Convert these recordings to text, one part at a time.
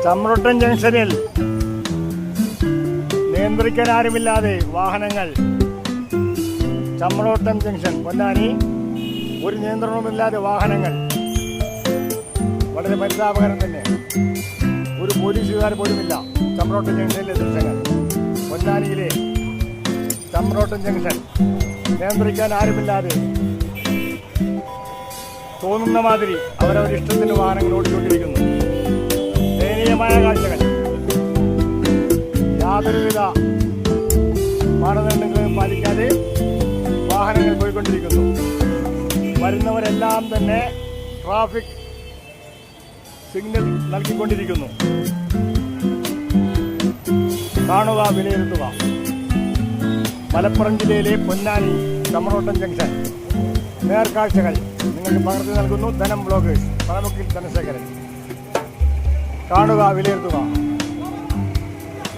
ചമ്രോട്ടം ജംഗ്ഷനിൽ നിയന്ത്രിക്കാൻ ആരുമില്ലാതെ വാഹനങ്ങൾ ചമ്രോട്ടം ജംഗ്ഷൻ പൊന്നാനി ഒരു നിയന്ത്രണവുമില്ലാതെ വാഹനങ്ങൾ വളരെ പരിതാപകരം തന്നെ. ഒരു പോലീസുകാർ പോലുമില്ല. ചമ്രോട്ടം ജംഗ്ഷനിലെ ദൃശ്യങ്ങൾ പൊന്നാനിയിലെ ചമ്രോട്ടം ജംഗ്ഷൻ നിയന്ത്രിക്കാൻ ആരുമില്ലാതെ തോന്നുന്ന മാതിരി അവരവരിഷ്ടത്തിന് വാഹനങ്ങൾ ഓടിക്കൊണ്ടിരിക്കുന്നു. ദയനീയമായ കാഴ്ചകൾ. യാതൊരുവിധ മാനദണ്ഡങ്ങളും പാലിക്കാതെ വാഹനങ്ങൾ പോയിക്കൊണ്ടിരിക്കുന്നു. വരുന്നവരെല്ലാം തന്നെ ട്രാഫിക് സിഗ്നൽ നൽകിക്കൊണ്ടിരിക്കുന്നു. കാണുക, വിലയിരുത്തുക. മലപ്പുറം ജില്ലയിലെ പൊന്നാനി ചമ്രോട്ടം ജംഗ്ഷൻ നേർക്കാഴ്ചകൾ നിങ്ങൾക്ക് പകർത്തി നൽകുന്നു ധനം ബ്ലോഗേഴ്സ്, പഴമുക്കിൽ ധനശേഖരൻ. കാണുക, വിലയിരുത്തുക.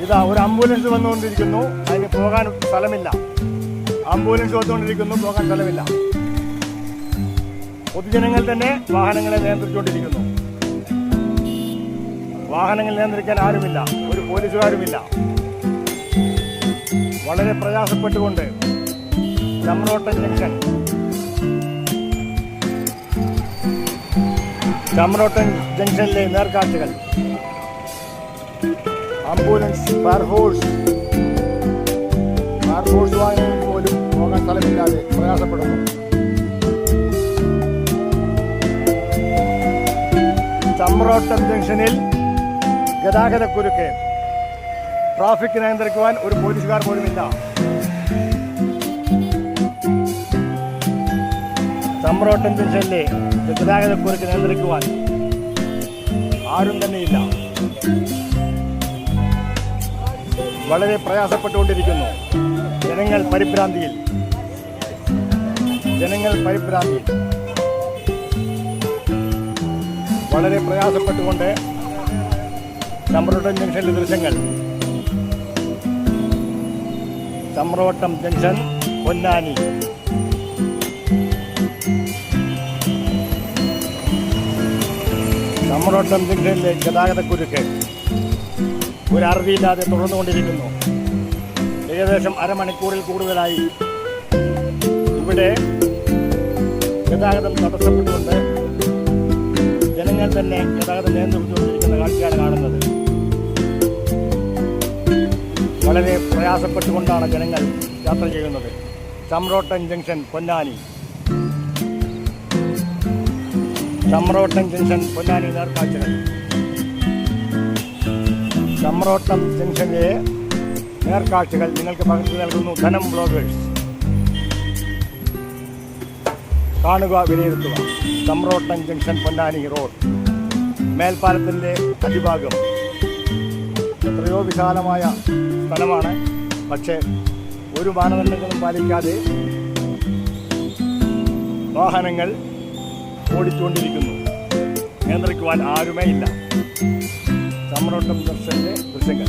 ഇതാ ഒരു ആംബുലൻസ് വന്നുകൊണ്ടിരിക്കുന്നു. അതിന് പോകാൻ സ്ഥലമില്ല. ആംബുലൻസ് വന്നുകൊണ്ടിരിക്കുന്നു, പോകാൻ സ്ഥലമില്ല. പൊതുജനങ്ങൾ തന്നെ വാഹനങ്ങളെ നിയന്ത്രിച്ചുകൊണ്ടിരിക്കുന്നു. വാഹനങ്ങൾ നിയന്ത്രിക്കാൻ ആരുമില്ല. ഒരു പോലീസുകാരുമില്ല. വളരെ പ്രയാസപ്പെട്ടുകൊണ്ട് ചമ്രോട്ടം ജംഗ്ഷനിലെ നേർക്കാഴ്ചകൾ. ആംബുലൻസ്, ഫയർഫോഴ്സ് വാഹനങ്ങൾ പോലും പോകാൻ സ്ഥലമില്ലാതെ പ്രയാസപ്പെടുന്നു. ചമ്രോട്ടം ജംഗ്ഷനിൽ ഗതാഗതക്കുരുക്ക്. ട്രാഫിക് നിയന്ത്രിക്കുവാൻ ഒരു പോലീസുകാർ പോലുമില്ല. ചമ്രോട്ടം ജംഗ്ഷനിലെ ഗതാഗതക്കുരുക്ക് നിയന്ത്രിക്കുവാൻ ആരും തന്നെയില്ല. വളരെ പ്രയാസപ്പെട്ടുകൊണ്ടിരിക്കുന്നു. ജനങ്ങൾ പരിഭ്രാന്തിയിൽ. വളരെ പ്രയാസപ്പെട്ടുകൊണ്ട് ചമ്രോട്ടം ജംഗ്ഷനിലെ ദൃശ്യങ്ങൾ. ചമ്രോട്ടം ജംഗ്ഷൻ പൊന്നാനി. ചമ്രോട്ടം ജംഗ്ഷനിലെ ഗതാഗതക്കുരുക്ക് ഒരു അറുതിയില്ലാതെ തുടർന്നുകൊണ്ടിരിക്കുന്നു. ഏകദേശം അരമണിക്കൂറിൽ കൂടുതലായി ഇവിടെ ഗതാഗതം തടസ്സപ്പെട്ടുകൊണ്ട് ജനങ്ങൾ തന്നെ ഗതാഗതം നിയന്ത്രിച്ചുകൊണ്ടിരിക്കുന്ന കാഴ്ചയാണ് കാണുന്നത്. വളരെ പ്രയാസപ്പെട്ടുകൊണ്ടാണ് ജനങ്ങൾ യാത്ര ചെയ്യുന്നത്. ചമ്രോട്ടം ജംഗ്ഷൻ പൊന്നാനി. ചമ്രോട്ടം ജംഗ്ഷൻ പൊന്നാനി നേർക്കാഴ്ചകൾ. ചമ്രോട്ടം ജംഗ്ഷനിലെ നേർക്കാഴ്ചകൾ നിങ്ങൾക്ക് പകർത്തി നൽകുന്നു ധനം ബ്ലോഗേഴ്സ്. കാണുക, വിലയിരുത്തുക. ചമ്രോട്ടം ജംഗ്ഷൻ പൊന്നാനി റോഡ് മേൽപ്പാലത്തിൻ്റെ അടിഭാഗം. എത്രയോ വിശാലമായ സ്ഥലമാണ്. പക്ഷേ ഒരു മാനദണ്ഡങ്ങളും പാലിക്കാതെ വാഹനങ്ങൾ ഓടിച്ചുകൊണ്ടിരിക്കുന്നു. നിയന്ത്രിക്കുവാൻ ആരുമേ ഇല്ല. ചമ്രോട്ടം ജംഗ്ഷനിലെ ദൃശ്യങ്ങൾ.